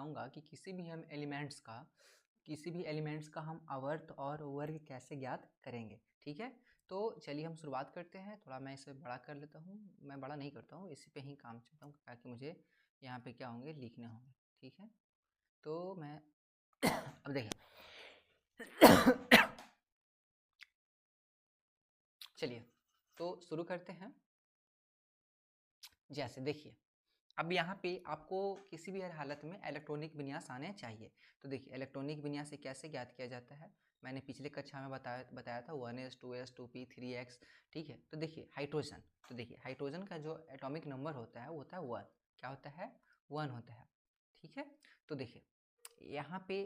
बताऊंगा कि किसी भी एलिमेंट्स का हम आवर्त और वर्ग कैसे ज्ञात करेंगे। ठीक है, तो चलिए हम शुरुआत करते हैं। थोड़ा मैं इसे बड़ा कर लेता हूँ, मैं बड़ा नहीं करता हूँ, इसी पे ही काम चलता हूँ ताकि मुझे यहाँ पे क्या होंगे, लिखने होंगे। ठीक है, तो मैं अब देखिए चलिए तो शुरू करते हैं। जैसे देखिए, अब यहाँ पे आपको किसी भी हालत में इलेक्ट्रॉनिक विन्यास आने चाहिए। तो देखिए इलेक्ट्रॉनिक विन्यास से कैसे ज्ञात किया जाता है, मैंने पिछले कक्षा में बताया था 1s 2s 2p 3x। ठीक है, तो देखिए हाइड्रोजन, तो देखिए हाइड्रोजन का जो एटॉमिक नंबर होता है वो होता है 1। क्या होता है? 1 होता है। ठीक है, तो देखिए यहाँ पे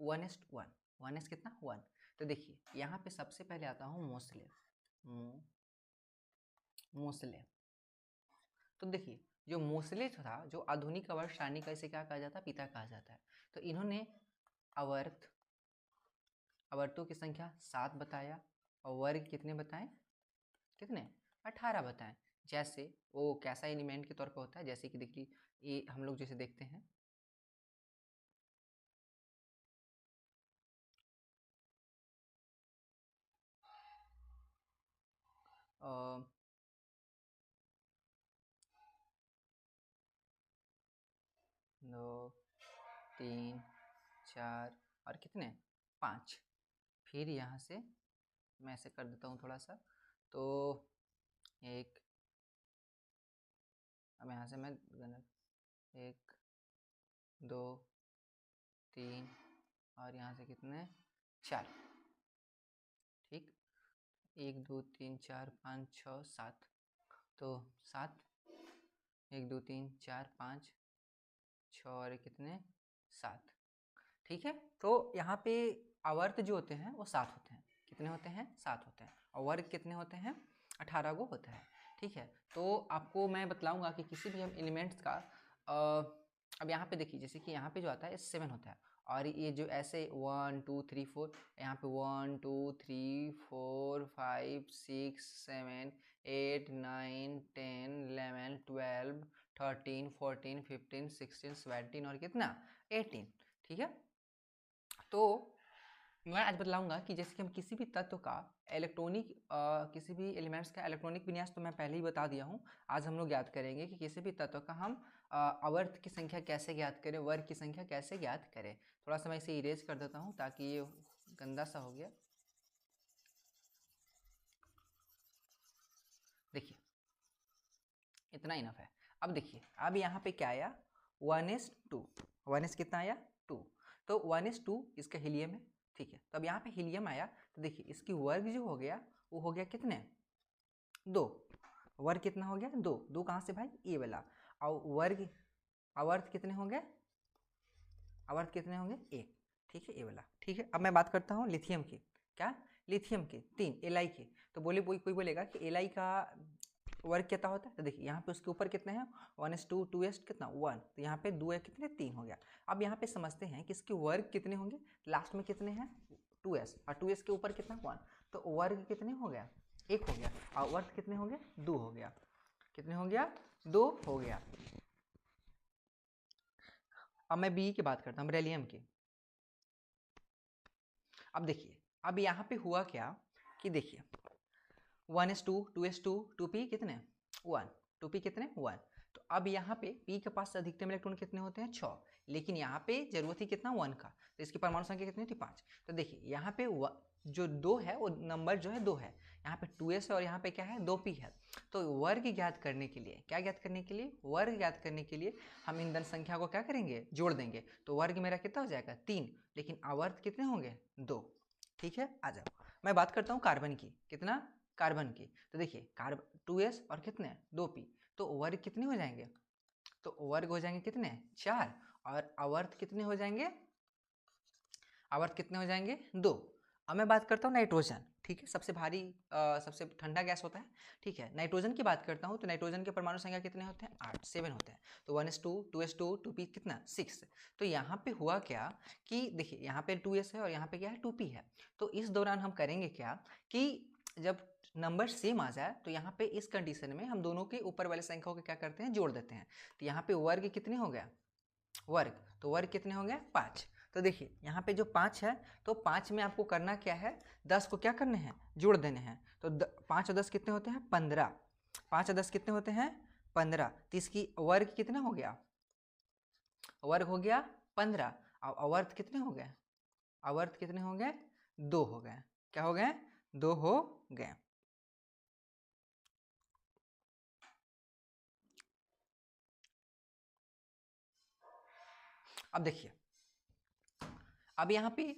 1s1, 1s कितना 1। तो देखिए यहाँ पे सबसे पहले आता हूँ मोस्ले। मोस्ले, तो देखिए जो मोस्ले था, जो आधुनिक आवर्त सारणी का, इसे क्या कहा जाता है, पिता कहा जाता है। तो इन्होंने आवर्तों की संख्या 7 बताया और वर्ग कितने बताए, कितने 18 बताए। जैसे वो कैसा एलिमेंट के तौर पर होता है, जैसे कि देखिए ये हम लोग जैसे देखते हैं अ, 2 3 4 और कितने 5। फिर यहाँ से मैं ऐसे कर देता हूँ थोड़ा सा, तो एक, अब यहाँ से मैं 1 2 3 और यहाँ से कितने 4। ठीक, 1 2 3 4 5 6 7, तो 7 1 2 3 4 5 6 और कितने 7। ठीक है, तो यहाँ पे आवर्त जो होते हैं वो 7 होते हैं। कितने होते हैं? 7 होते हैं। और वर्ग कितने होते हैं? 18 को होता है। ठीक है, तो आपको मैं बतलाऊंगा कि किसी भी हम एलिमेंट्स का अब यहाँ पे देखिए, जैसे कि यहाँ पे जो आता है 7 होता है, और ये जो ऐसे 1 2 3 4, यहाँ पे 1 2 3 4 5 6 7 8 9 10 11 12 13 14 15 16 17 और कितना 18। ठीक है, तो मैं आज बतलाऊंगा कि जैसे कि हम किसी भी तत्व का किसी भी एलिमेंट्स का इलेक्ट्रॉनिक विन्यास तो मैं पहले ही बता दिया हूँ। आज हम लोग ज्ञात करेंगे कि किसी भी तत्व का हम आवर्त की संख्या कैसे ज्ञात करें, वर्ग की संख्या कैसे ज्ञात करें। थोड़ा सा मैं इसे इरेज कर देता हूँ ताकि ये गंदा सा हो गया। देखिए इतना इनफ है। अब देखिए, अब यहाँ पे क्या आया, 1s2, 1s कितना आया 2, तो 1s2 इसका हीलियम है। ठीक है, तो अब यहाँ पे हीलियम आया, तो देखिए इसकी वर्ग जो हो गया वो हो गया कितने 2। वर्ग कितना हो गया 2, 2 कहाँ से भाई, ये वाला। और वर्ग आवर्त कितने होंगे, आवर्त कितने होंगे 1। ठीक है, ये वाला। ठीक है, अब मैं बात करता हूँ लिथियम की। क्या? लिथियम के 3 एल के। तो बोले कोई बोलेगा कि एल का वर्ग कितना होता है, तो देखिए यहाँ पे उसके ऊपर कितने हैं 1s2 2s कितना 1, तो यहाँ पे 2 है कितने 3 हो गया। अब यहाँ पे समझते हैं कि इसके वर्ग कितने होंगे, लास्ट में कितने हैं 2s, और 2s के ऊपर कितना 1, तो वर्ग कितने हो गया 1 हो गया, और वर्ग कितने हो गए 2 हो गया। कितने हो गया 2 हो गया। अब मैं बी की बात करता हूँ, बेरिलियम की। अब देखिए, अब यहाँ पे हुआ क्या कि देखिए 1s2 2s2 2p कितने 1, 2p कितने 1। तो अब यहाँ पे p के पास अधिकतम इलेक्ट्रॉन कितने होते हैं 6, लेकिन यहाँ पे जरूरत ही कितना 1 का, तो इसकी परमाणु संख्या कितनी थी 5। तो देखिए यहाँ पे जो 2 है वो नंबर जो है 2 है, यहाँ पे 2s है और यहाँ पे क्या है 2p है। तो वर्ग ज्ञात करने के लिए, क्या ज्ञात करने के लिए, वर्ग ज्ञात करने के लिए हम इन धन संख्या को क्या करेंगे, जोड़ देंगे। तो वर्ग मेरा कितना हो जाएगा 3, लेकिन आवर्त कितने होंगे 2। ठीक है, आ जाओ मैं बात करता हूँ कार्बन की। कितना, कार्बन की। तो देखिए कार्बन 2s और कितने 2p, तो वर्ग कितने हो जाएंगे, तो वर्ग हो जाएंगे कितने 4, और आवर्त कितने हो जाएंगे, आवर्त कितने हो जाएंगे 2। अब मैं बात करता हूँ नाइट्रोजन। ठीक है, सबसे भारी सबसे ठंडा गैस होता है। ठीक है, नाइट्रोजन की बात करता हूँ, तो नाइट्रोजन के परमाणु संख्या कितने होते हैं 8, 7 होते हैं। तो 1s2 2s2 2p कितना 6। तो यहाँ पे हुआ क्या कि देखिए यहाँ पे 2s है और यहाँ पे क्या है 2p है। तो इस दौरान हम करेंगे क्या कि जब नंबर सेम आ जाए तो यहाँ पे इस कंडीशन में हम दोनों के ऊपर वाले संख्याओं को क्या करते हैं, जोड़ देते हैं। तो यहाँ पे वर्ग कितने हो गया वर्ग, तो वर्ग कितने हो गए 5। तो देखिए यहाँ पे जो 5 है, तो 5 में आपको करना क्या है, 10 को क्या करने हैं, जोड़ देने हैं। तो 5 और 10 कितने होते हैं 15, 5 और 10 कितने होते हैं 15। तो इसकी वर्ग कितना हो गया, वर्ग हो गया 15। और अवर्थ कितने हो गए, अवर्थ कितने हो गए 2 हो गए। क्या हो गए 2 हो गए। अब देखिए, अब यहाँ पे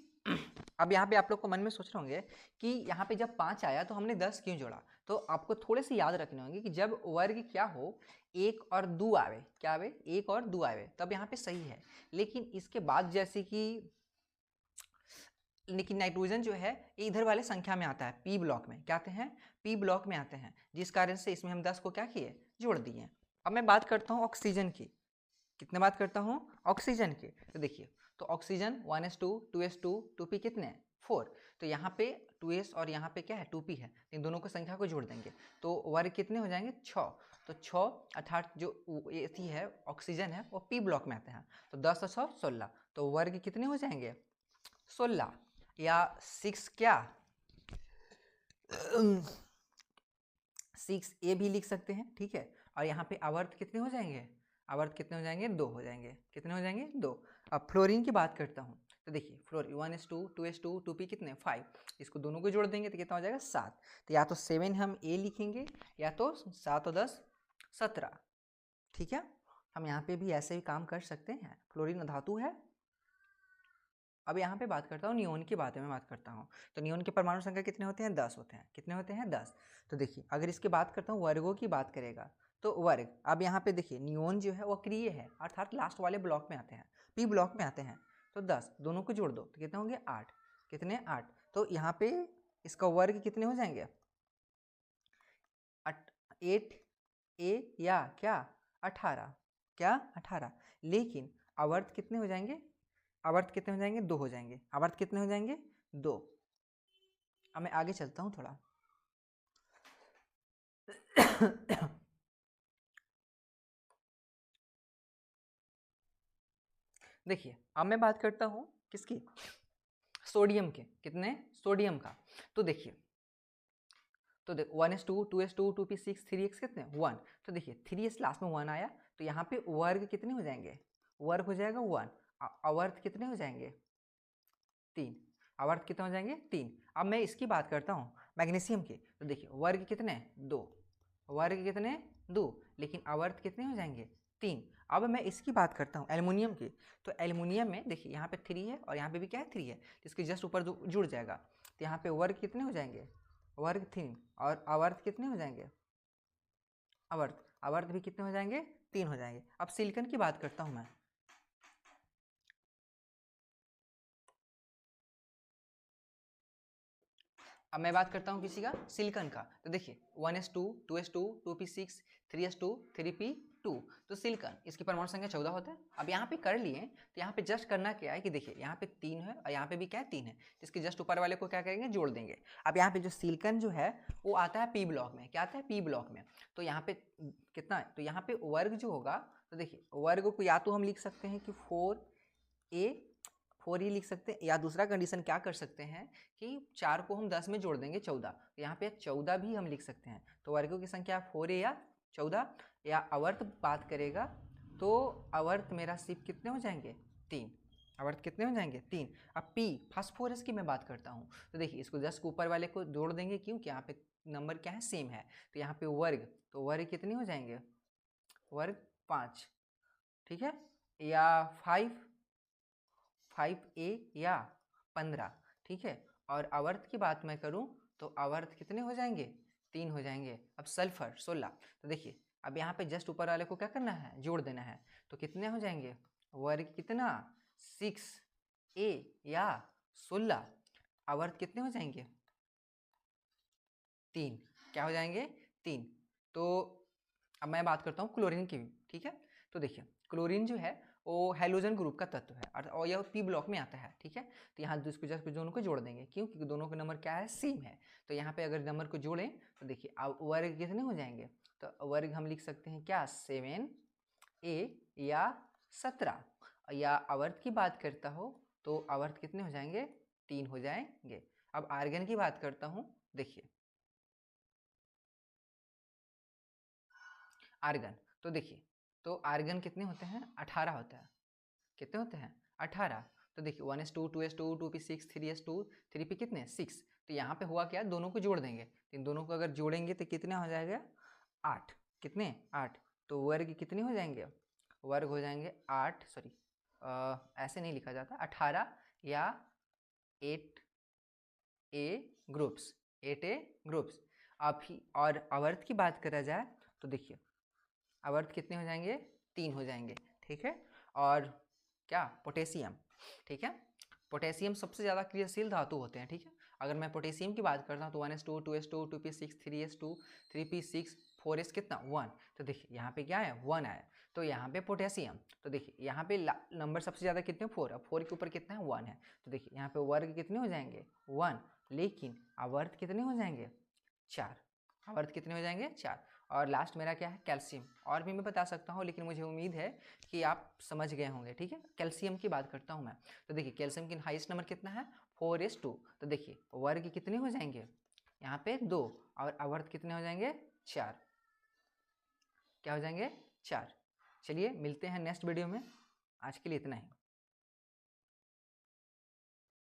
अब यहाँ पे आप लोग को मन में सोच रहे होंगे कि यहाँ पे जब 5 आया तो हमने 10 क्यों जोड़ा। तो आपको थोड़े से याद रखने होंगे कि जब वर्ग क्या हो, 1 और 2 आवे, क्या आवे 1 और 2 आवे, तब यहाँ पे सही है। लेकिन इसके बाद जैसे कि लेकिन नाइट्रोजन जो है ये इधर वाले संख्या में आता है, पी ब्लॉक में, क्या आते हैं पी ब्लॉक में आते हैं, जिस कारण से इसमें हम 10 को क्या किए, जोड़ दिए। अब मैं बात करता हूँ ऑक्सीजन की, कितने बात करता हूँ ऑक्सीजन की। तो देखिए, तो ऑक्सीजन 1s2 2s2 2p कितने 4। तो यहाँ पे 2s और यहाँ पे क्या है 2p है, इन दोनों को संख्या को जोड़ देंगे तो वर्ग कितने हो जाएंगे 6। तो 6 अर्थात जो ये है ऑक्सीजन है वो पी ब्लॉक में आते हैं। तो 10 और 6 16, तो वर्ग कितने हो जाएंगे 16 या 6 क्या 6a भी लिख सकते हैं, ठीक है। और यहाँ पे आवर्त कितने हो जाएंगे, आवर्त कितने हो जाएंगे 2 हो जाएंगे, कितने हो जाएंगे 2। अब फ्लोरीन की बात करता हूँ, तो देखिए फ्लोरीन 1s2 2s2 2p कितने 5, इसको दोनों को जोड़ देंगे तो कितना हो जाएगा 7। तो या तो 7 हम a लिखेंगे या तो 7 और 10 17, ठीक है। हम यहाँ पे भी ऐसे ही काम कर सकते हैं, फ्लोरीन धातु है। अब यहाँ पे बात करता हूँ नियोन की बात है, मैं बात करता हूँ। तो नियोन के परमाणु संख्या कितने होते हैं 10 होते हैं, कितने होते हैं 10। तो देखिए अगर इसकी बात करता हूँ वर्गों की बात करेगा तो वर्ग, अब यहाँ पे देखिए नियोन जो है वो अक्रिय है, अर्थात लास्ट वाले ब्लॉक में आते हैं, पी ब्लॉक में आते हैं। तो 10 दोनों को जोड़ दो तो कितने होंगे 8, कितने 8। तो यहाँ पे इसका वर्ग कितने हो जाएंगे 8 ए या क्या 18, क्या 18। लेकिन आवर्त कितने हो जाएंगे, आवर्त कितने हो जाएंगे 2 हो जाएंगे, आवर्त कितने हो जाएंगे 2। अब मैं आगे चलता हूँ थोड़ा देखिए अब मैं बात करता हूँ किसकी, सोडियम के, कितने सोडियम का। तो देखिए, तो देख 1s2 2s2 2p6 3x कितने 1। तो देखिए 3s लास्ट में 1 आया, तो यहाँ पे वर्ग कितने हो जाएंगे, वर्ग हो जाएगा 1। अवर्थ कितने हो जाएंगे 3, आवर्त कितने हो जाएंगे 3। अब मैं इसकी बात करता हूँ मैग्नीशियम की, तो देखिए वर्ग कितने 2, वर्ग कितने 2, लेकिन आवर्त कितने हो जाएंगे 3। अब मैं इसकी बात करता हूँ एल्युमिनियम की, तो एल्युमिनियम में देखिए यहाँ पे 3 है और यहाँ पे भी क्या है 3 है, तो इसके जस्ट ऊपर जुड़ जाएगा। तो यहाँ पे वर्ग कितने हो जाएंगे, वर्ग 3, और आवर्त कितने हो जाएंगे, आवर्त आवर्त भी कितने हो जाएंगे 3 हो जाएंगे। अब सिलिकॉन की बात करता हूँ मैं, अब मैं बात करता हूँ किसी का सिलिकॉन का। तो देखिए 1s2 2s2 2p6 3s2 3p2, तो सिलिकॉन इसकी परमाणु संख्या 14 होता है। अब यहाँ पे कर लिए, तो यहाँ पे जस्ट करना क्या है कि देखिए यहाँ पे 3 है और यहाँ पे भी क्या है 3 है, इसके जस्ट ऊपर वाले को क्या करेंगे जोड़ देंगे। अब यहाँ पे जो सिलिकॉन जो है वो आता है पी ब्लॉक में, क्या आता है पी ब्लॉक में। तो यहाँ पे कितना है, तो यहाँ पे वर्ग जो होगा, तो देखिए वर्ग को या तो हम लिख सकते हैं कि 4a 4 ही लिख सकते हैं, या दूसरा कंडीशन क्या कर सकते हैं कि 4 को हम 10 में जोड़ देंगे 14, तो यहाँ पे 14 भी हम लिख सकते हैं। तो वर्गों की संख्या 4 या 14। या आवर्त बात करेगा तो आवर्त मेरा सिर्फ कितने हो जाएंगे 3, आवर्त कितने हो जाएंगे 3। अब पी फास्फोरस की मैं बात करता हूँ, तो देखिए इसको 10 के ऊपर वाले को जोड़ देंगे क्योंकि यहाँ पे नंबर क्या है सेम है। तो यहाँ पे वर्ग, तो वर्ग कितने हो जाएंगे, वर्ग 5, ठीक है, या 5a या 15, ठीक है। और आवर्त की बात मैं करूं तो आवर्त कितने हो जाएंगे 3 हो जाएंगे। अब सल्फर 16, तो देखिए अब यहाँ पे जस्ट ऊपर वाले को क्या करना है जोड़ देना है, तो कितने हो जाएंगे वर्ग कितना 6a या 16, आवर्त कितने हो जाएंगे 3, क्या हो जाएंगे 3। तो अब मैं बात करता हूँ क्लोरीन की भी, ठीक है। तो देखिए क्लोरीन जो है वो हैलोजन ग्रुप का तत्व है और यह पी ब्लॉक में आता है, ठीक है। तो यहाँ जिसको जस्ट दोनों को जोड़ देंगे क्योंकि दोनों के नंबर क्या है सेम है। तो यहाँ पे अगर नंबर को जोड़ें तो देखिए अब वर्ग कितने हो जाएंगे, तो वर्ग हम लिख सकते हैं क्या 7a या 17, या आवर्त की बात करता हो तो आवर्त कितने हो जाएंगे? 3 हो जाएंगे। अब आर्गन की बात करता हूँ, देखिए आर्गन, तो देखिए तो आर्गन कितने होते हैं? 18 होता है। कितने होते हैं? 18। तो देखिए 1s2 2s2 2p6 3s2 3p कितने? 6। तो यहाँ पे हुआ क्या, दोनों को जोड़ देंगे, इन दोनों को अगर जोड़ेंगे तो कितना हो जाएगा? 8। कितने? 8। तो वर्ग कितने हो जाएंगे? वर्ग हो जाएंगे 8, सॉरी ऐसे नहीं लिखा जाता, 18 या 8a ग्रुप्स, 8a ग्रुप्स। अब ही और आवर्त की बात करा जाए तो देखिए आवर्त कितने हो जाएंगे? 3 हो जाएंगे, ठीक है। और क्या? पोटेशियम, ठीक है। पोटेशियम सबसे ज़्यादा क्रियाशील धातु होते हैं, ठीक है। अगर मैं पोटेशियम की बात करता हूँ तो 1s2 2s2 2p6 3s2 3p6 4s कितना? 1। तो देखिए यहाँ पे क्या है? 1 आया। तो यहाँ पे पोटेशियम, तो देखिए यहाँ पे नंबर सबसे ज़्यादा कितने? 4। अब 4 के ऊपर कितना है? 1 है। तो देखिए यहाँ पे वर्ग कितने हो जाएंगे? 1। लेकिन आवर्त कितने हो जाएंगे? 4। आवर्त कितने हो जाएंगे? 4। और लास्ट मेरा क्या है? कैल्शियम। और भी मैं बता सकता हूँ लेकिन मुझे उम्मीद है कि आप समझ गए होंगे, ठीक है। कैल्शियम की बात करता हूँ मैं, तो देखिए कैल्शियम की हाईएस्ट नंबर कितना है? 4s2। तो देखिए वर्ग कितने हो जाएंगे? यहाँ पे 2, और आवर्त कितने हो जाएंगे? 4। क्या हो जाएंगे? 4। चलिए मिलते हैं नेक्स्ट वीडियो में, आज के लिए इतना ही।